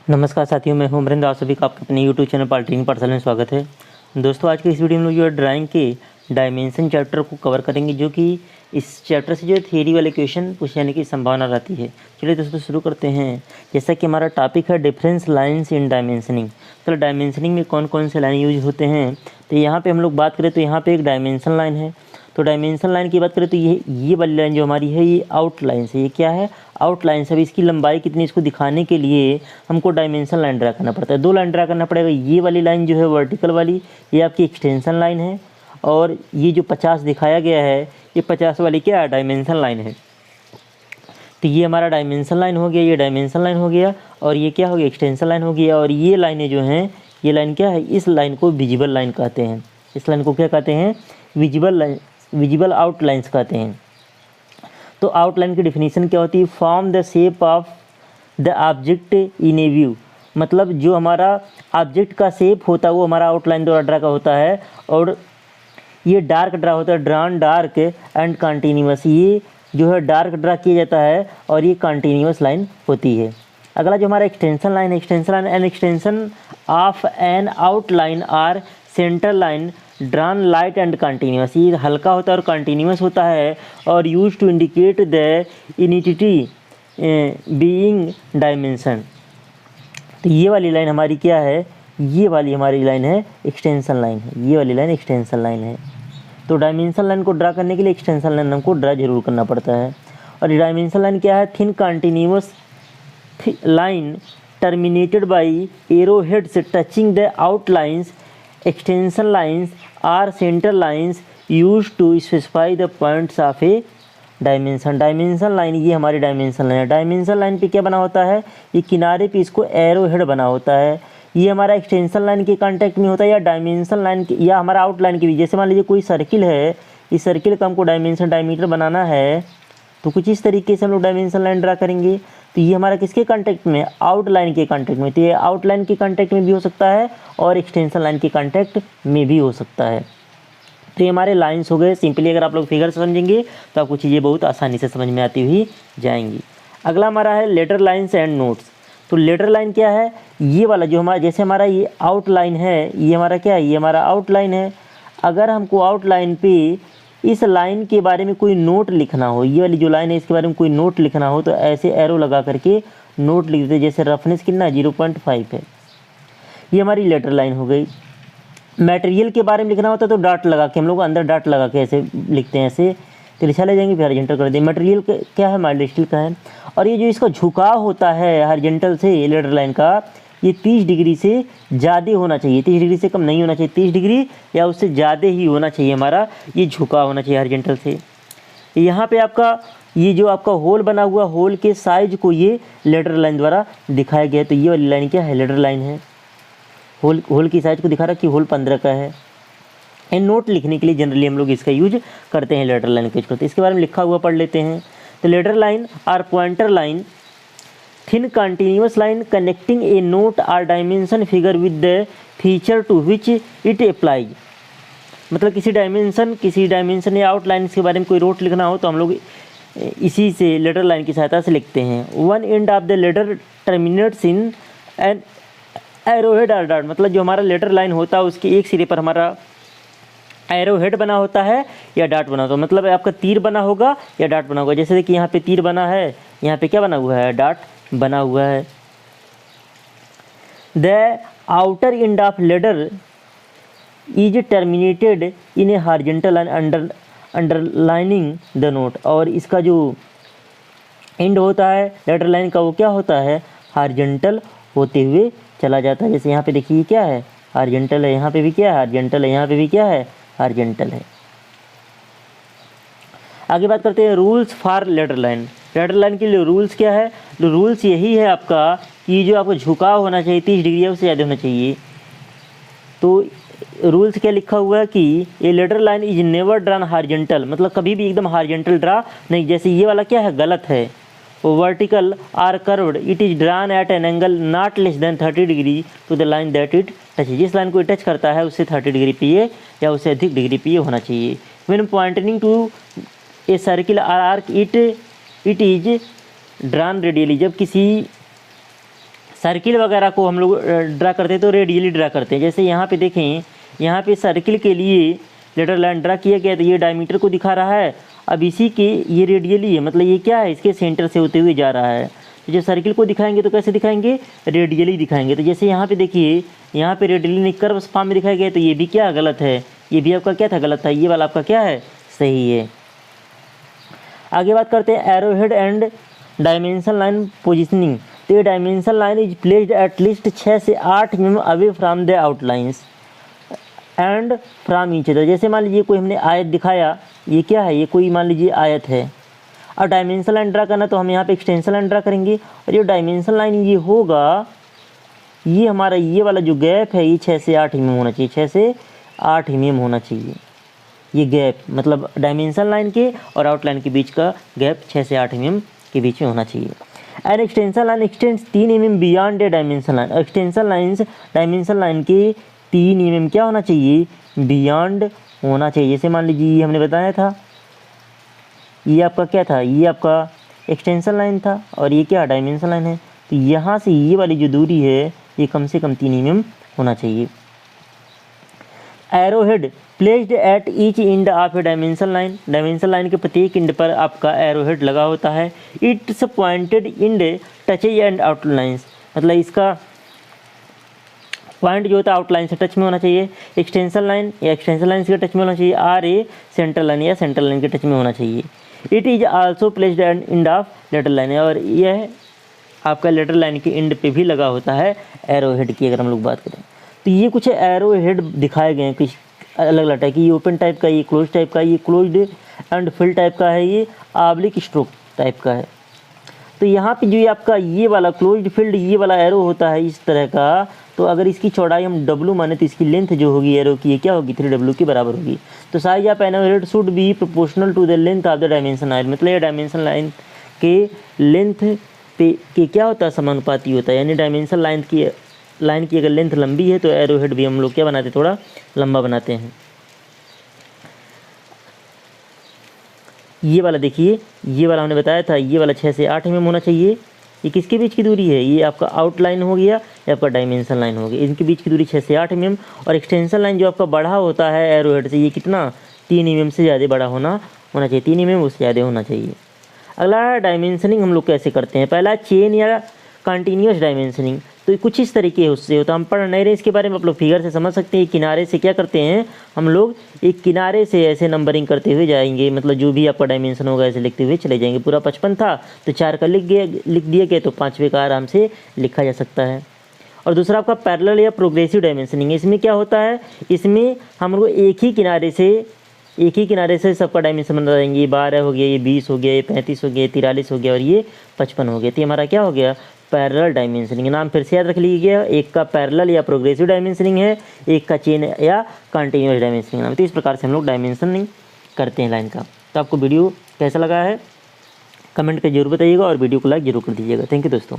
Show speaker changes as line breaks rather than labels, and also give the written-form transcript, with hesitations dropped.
नमस्कार साथियों, मैं हूं अमरिंदर। आप सभी का आपके अपने यूट्यूब चैनल पॉलिटिकल पर्सन में स्वागत है। दोस्तों, आज के इस वीडियो में लोग जो है ड्राइंग के डायमेंशन चैप्टर को कवर करेंगे, जो कि इस चैप्टर से जो है थियरी वाले क्वेश्चन पूछे जाने की संभावना रहती है। चलिए दोस्तों शुरू करते हैं। जैसा कि हमारा टॉपिक है डिफरेंस लाइन्स इन डायमेंशनिंग, तो डायमेंशनिंग में कौन कौन से लाइन यूज होते हैं। तो यहाँ पर हम लोग बात करें तो यहाँ पर एक डायमेंशन लाइन है। तो डायमेंशन लाइन की बात करें तो ये वाली लाइन जो हमारी है ये आउटलाइन है। ये क्या है? आउटलाइन है। अब इसकी लंबाई कितनी, इसको दिखाने के लिए हमको डायमेंशन लाइन ड्रा करना पड़ता है। दो लाइन ड्रा करना पड़ेगा। ये वाली लाइन जो है वर्टिकल वाली, ये आपकी एक्सटेंशन लाइन है, और ये जो 50 दिखाया गया है ये 50 वाली क्या है? डायमेंशन लाइन है। तो ये हमारा डायमेंशन लाइन हो गया, ये डायमेंशन लाइन हो गया, और ये क्या हो गया? एक्सटेंशन लाइन हो गया। और ये लाइनें जो हैं, ये लाइन क्या है? इस लाइन को विजिबल लाइन कहते हैं। इस लाइन को क्या कहते हैं? विजिबल लाइन, विजिबल आउटलाइंस कहते हैं। तो आउटलाइन की डिफिनीशन क्या होती है? Form the shape of the object in A view, मतलब जो हमारा ऑब्जेक्ट का शेप होता है वो हमारा आउटलाइन द्वारा ड्रा का होता है। और ये डार्क ड्रा होता है, ड्रॉन डार्क एंड कंटिन्यूअस। ये जो है डार्क ड्रा किया जाता है और ये कंटिन्यूअस लाइन होती है। अगला जो हमारा एक्सटेंशन लाइन है, extension line an extension of an outline or center line drawn light and continuous. ये हल्का होता है और कंटिन्यूअस होता है, और use to indicate the unity being dimension. तो ये वाली लाइन हमारी क्या है? ये वाली हमारी लाइन है एक्सटेंशन लाइन है। ये वाली लाइन एक्सटेंशन लाइन है। तो डायमेंशन लाइन को ड्रा करने के लिए एक्सटेंशन लाइन हमको ड्रा जरूर करना पड़ता है। और डायमेंशन लाइन क्या है? Thin continuous line terminated by arrow heads touching the outlines. Extension lines or center lines use to specify the points of a dimension. Dimension line ये हमारी डायमेंशन लाइन है। डायमेंशन लाइन पे क्या बना होता है? ये किनारे पे इसको एरो हेड बना होता है। ये हमारा एक्सटेंशन लाइन के कांटेक्ट में होता है, या डायमेंशन लाइन के, या हमारा आउटलाइन के भी। जैसे मान लीजिए कोई सर्किल है, इस सर्किल का हमको डायमेंशन डायमीटर बनाना है, तो कुछ इस तरीके से हम लोग डायमेंशन लाइन ड्रा करेंगे। तो ये हमारा किसके कांटेक्ट में? आउटलाइन के कांटेक्ट में। तो ये आउटलाइन के कांटेक्ट में भी हो सकता है और एक्सटेंशन लाइन के कांटेक्ट में भी हो सकता है। तो ये हमारे लाइन्स हो गए। सिंपली अगर आप लोग फिगर समझेंगे तो आपको चीज़ें बहुत आसानी से समझ में आती हुई जाएंगी। अगला हमारा है लेटर लाइन्स एंड नोट्स। तो लेटर लाइन क्या है? ये वाला जो हमारा, जैसे हमारा ये आउटलाइन है, ये हमारा क्या है? ये हमारा आउटलाइन है। अगर हमको आउटलाइन पे इस लाइन के बारे में कोई नोट लिखना हो, ये वाली जो लाइन है इसके बारे में कोई नोट लिखना हो, तो ऐसे एरो लगा करके नोट लिख देते। जैसे रफनेस कितना है? 0.5 है। ये हमारी लेटर लाइन हो गई। मटेरियल के बारे में लिखना होता है तो डॉट लगा के हम लोग अंदर डॉट लगा के ऐसे लिखते हैं, ऐसे तिरछा ले जाएंगे फिर हॉरिजॉन्टल कर देंगे। मटेरियल क्या है? माइल्ड स्टील का है। और ये जो इसका झुकाव होता है हॉरिजॉन्टल से लेटर लाइन का, ये 30 डिग्री से ज़्यादा होना चाहिए, 30 डिग्री से कम नहीं होना चाहिए। 30 डिग्री या उससे ज़्यादा ही होना चाहिए हमारा ये झुकाव होना चाहिए हॉरिजॉन्टल से। यहाँ पे आपका ये जो आपका होल बना हुआ, होल के साइज को ये लेटर लाइन द्वारा दिखाया गया है। तो ये वाली लाइन क्या है? लेटर लाइन है। होल की साइज को दिखा रहा कि होल 15 का है। एंड नोट लिखने के लिए जनरली हम लोग इसका यूज करते हैं, लेटर लाइन का यूज करते हैं। इसके बारे में लिखा हुआ पढ़ लेते हैं। तो leader line or pointer line, thin continuous line connecting a note or dimension figure with the feature to which it applies. मतलब किसी डायमेंशन या आउटलाइन के बारे में कोई नोट लिखना हो तो हम लोग इसी से लेटर लाइन की सहायता से लिखते हैं। One end of the leader terminates in an arrowhead or dot, मतलब जो हमारा लेटर लाइन होता है उसके एक सिरे पर हमारा एरोहेड बना होता है या डॉट बना होता है। मतलब आपका तीर बना होगा या डॉट बना होगा। जैसे देखिए यहाँ पे तीर बना है, यहाँ पे क्या बना हुआ है? डॉट बना हुआ है। The outer end of leader is terminated in a horizontal line underlining the note. और इसका जो एंड होता है लेटर लाइन का वो क्या होता है? हॉरिजॉन्टल होते हुए चला जाता है। जैसे यहाँ पे देखिए क्या है? हॉरिजॉन्टल है। यहाँ पे भी क्या है? हॉरिजॉन्टल है। यहाँ पे भी क्या है? हॉरिजॉन्टल है। आगे बात करते हैं rules for leader line. Leader line के लिए रूल्स क्या है? तो रूल्स यही है आपका कि जो आपको झुकाव होना चाहिए 30 डिग्री उससे ज़्यादा होना चाहिए। तो रूल्स क्या लिखा हुआ है कि ये leader line is never drawn horizontal, मतलब कभी भी एकदम हॉरिजॉन्टल ड्रा नहीं। जैसे ये वाला क्या है? गलत है। Vertical or curved, it is drawn at an angle not less than 30 degree to the line that it touch. जिस लाइन को टच करता है उससे 30 डिग्री पे ये या उससे अधिक डिग्री पे ये होना चाहिए। When pointing to a circle or arc it is drawn radially, जब किसी सर्किल वगैरह को हम लोग ड्रा करते हैं तो रेडियली ड्रा करते हैं। जैसे यहाँ पे देखें, यहाँ पे सर्किल के लिए लेटर लाइन ड्रा किया गया, तो ये डायमीटर को दिखा रहा है। अब इसी के ये रेडियली है, मतलब ये क्या है, इसके सेंटर से होते हुए जा रहा है। तो जब सर्किल को दिखाएंगे तो कैसे दिखाएंगे, रेडियली दिखाएंगे। तो जैसे यहाँ पे देखिए, यहाँ पे रेडियली नहीं कर्व फॉर्म में दिखाया गया, तो ये भी क्या गलत है, ये भी आपका क्या था, गलत था। ये वाला आपका क्या है, सही है। आगे बात करते हैं arrowhead and dimension line positioning. तो ये dimension line is placed at least 6 से 8 mm away from the outlines and from each other. जैसे मान लीजिए कोई हमने आयत दिखाया, ये क्या है, ये कोई मान लीजिए आयत है। अब डायमेंशन लाइन ड्रा करना तो हम यहाँ पे एक्सटेंशन लाइन ड्रा करेंगे, और ये डायमेंशन लाइन ये होगा, ये हमारा ये वाला जो गैप है ये 6 से 8 mm होना चाहिए, 6 से 8 mm होना चाहिए। ये गैप मतलब डायमेंशन लाइन के और आउटलाइन के बीच का गैप 6 से 8 mm के बीच में होना चाहिए। And extension line x tends 3 mm beyond A dimension line. Extension lines dimension line के 3 mm क्या होना चाहिए, बियॉन्ड होना चाहिए। जैसे मान लीजिए ये हमने बताया था, ये आपका क्या था, ये आपका एक्सटेंशन लाइन था और ये क्या डायमेंशन लाइन है। तो यहाँ से ये वाली जो दूरी है ये कम से कम 3 mm होना चाहिए। Arrowhead placed at each end of a dimension line. Dimension line के प्रत्येक एंड पर आपका एरोहेड लगा होता है। It's pointed and touches and outlines, मतलब इसका पॉइंट जो होता है आउटलाइन से टच में होना चाहिए। एक्सटेंशन लाइन या एक्सटेंशन लाइन से टच में होना चाहिए। आर ए सेंट्रल लाइन या सेंट्रल लाइन के टच में होना चाहिए। It is also placed at end of leader line, और यह आपका लेटर लाइन के एंड पे भी लगा होता है एरोहेड की अगर हम लोग बात करें। तो ये कुछ एरोहेड दिखाए गए हैं कुछ अलग अलग टाइप की, ये ओपन टाइप का, ये क्लोज टाइप का, ये क्लोज्ड एंड फिल टाइप का है, ये ऑब्लिक स्ट्रोक टाइप का है। तो यहाँ पे जो ये आपका ये वाला क्लोज्ड फील्ड ये वाला एरो होता है इस तरह का, तो अगर इसकी चौड़ाई हम W माने तो इसकी लेंथ जो होगी एरो की ये क्या होगी, 3W के बराबर होगी। तो size of arrowhead should be proportional to the length of the dimension line, मतलब ये डायमेंशन लाइन के लेंथ पे के क्या होता है, समानुपाती होता है। यानी डायमेंशन लाइन की अगर लेंथ लंबी है तो एरोहेड भी हम लोग क्या बनाते हैं, थोड़ा लंबा बनाते हैं। ये वाला देखिए, ये वाला हमने बताया था, ये वाला 6 से 8 mm होना चाहिए। ये किसके बीच की दूरी है, ये आपका आउटलाइन हो गया या आपका डायमेंशन लाइन हो गया। इनके बीच की दूरी 6 से 8 mm। और एक्सटेंशन लाइन जो आपका बढ़ा होता है एरोहेड से, ये कितना 3 mm से ज़्यादा बड़ा होना चाहिए, 3 mm उससे ज़्यादा होना चाहिए। अगला डायमेंशनिंग हम लोग कैसे करते हैं, पहला चेन या कंटिन्यूस डायमेंशनिंग। तो कुछ इस तरीके उससे होता है, हम पढ़ नहीं रहे इसके बारे में, आप लोग फिगर से समझ सकते हैं। किनारे से क्या करते हैं हम लोग, एक किनारे से ऐसे नंबरिंग करते हुए जाएंगे, मतलब जो भी आपका डायमेंशन होगा ऐसे लिखते हुए चले जाएंगे। पूरा 55 था तो 4 का लिख दिया गया तो 5वें का आराम से लिखा जा सकता है। और दूसरा आपका पैरेलल या प्रोग्रेसिव डायमेंशनिंग। इसमें क्या होता है, इसमें हम लोग एक ही किनारे से सबका डायमेंशन बना देंगे। ये 12 हो गया, ये 20 हो गया, ये 35 हो गया, 43 हो गया और ये 55 हो गया। तो हमारा क्या हो गया, पैरेलल डायमेंशनिंग। नाम फिर से याद रख लीजिएगा, एक का पैरेलल या प्रोग्रेसिव डायमेंशनिंग है, एक का चेन या कंटिन्यूस डायमेंशनिंग नाम। तो इस प्रकार से हम लोग डायमेंशनिंग करते हैं लाइन का। तो आपको वीडियो कैसा लगा है कमेंट कर जरूर बताइएगा और वीडियो को लाइक जरूर कर दीजिएगा। थैंक यू दोस्तों।